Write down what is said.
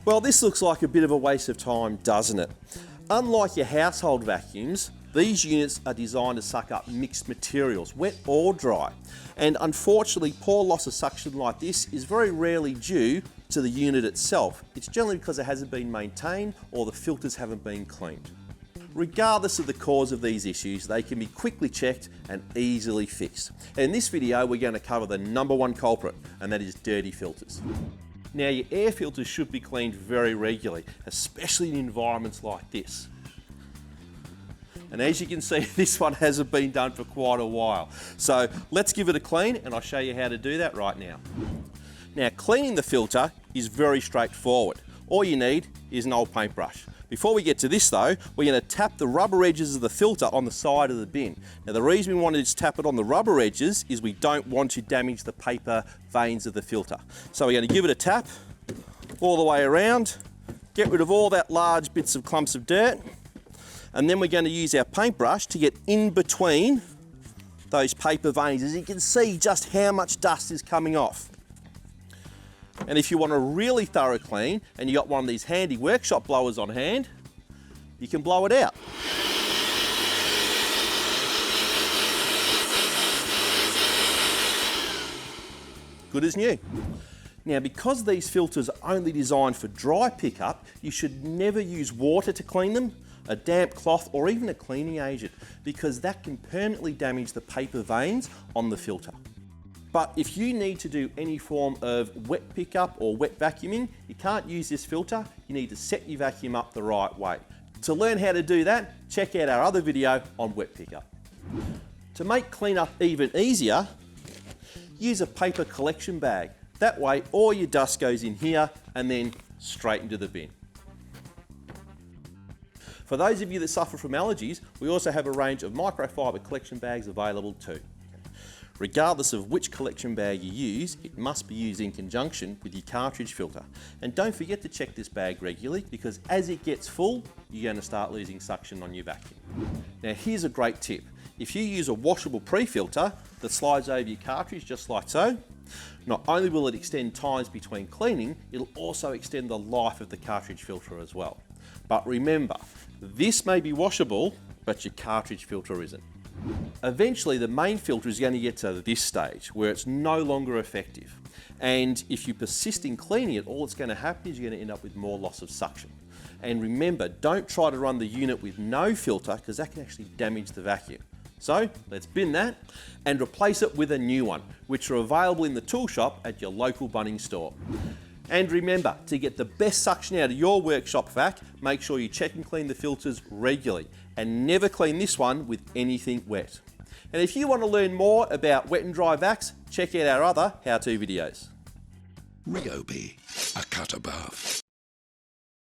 Well, this looks like a bit of a waste of time, doesn't it? Unlike your household vacuums, these units are designed to suck up mixed materials, wet or dry. And unfortunately, poor loss of suction like this is very rarely due to the unit itself. It's generally because it hasn't been maintained or the filters haven't been cleaned. Regardless of the cause of these issues, they can be quickly checked and easily fixed. And in this video, we're going to cover the #1 culprit, and that is dirty filters. Now, your air filters should be cleaned very regularly, especially in environments like this. And as you can see, this one hasn't been done for quite a while. So let's give it a clean, and I'll show you how to do that right now. Now, cleaning the filter is very straightforward. All you need is an old paintbrush. Before we get to this though, we're going to tap the rubber edges of the filter on the side of the bin. Now, the reason we want to just tap it on the rubber edges is we don't want to damage the paper veins of the filter. So we're going to give it a tap all the way around, get rid of all that large bits of clumps of dirt, and then we're going to use our paintbrush to get in between those paper veins. As you can see just how much dust is coming off. And if you want a really thorough clean and you got one of these handy workshop blowers on hand, you can blow it out. Good as new. Now, because these filters are only designed for dry pickup, you should never use water to clean them, a damp cloth, or even a cleaning agent, because that can permanently damage the paper veins on the filter. But if you need to do any form of wet pickup or wet vacuuming, you can't use this filter. You need to set your vacuum up the right way. To learn how to do that, check out our other video on wet pickup. To make cleanup even easier, use a paper collection bag. That way, all your dust goes in here and then straight into the bin. For those of you that suffer from allergies, we also have a range of microfiber collection bags available too. Regardless of which collection bag you use, it must be used in conjunction with your cartridge filter. And don't forget to check this bag regularly, because as it gets full, you're going to start losing suction on your vacuum. Now, here's a great tip. If you use a washable pre-filter that slides over your cartridge just like so, not only will it extend times between cleaning, it'll also extend the life of the cartridge filter as well. But remember, this may be washable, but your cartridge filter isn't. Eventually, the main filter is going to get to this stage where it's no longer effective. And if you persist in cleaning it, all that's going to happen is you're going to end up with more loss of suction. And remember, don't try to run the unit with no filter, because that can actually damage the vacuum. So let's bin that and replace it with a new one, which are available in the tool shop at your local Bunnings store. And remember, to get the best suction out of your workshop vac, make sure you check and clean the filters regularly, and never clean this one with anything wet. And if you want to learn more about wet and dry vacs, check out our other how-to videos. RYOBI, a cut above.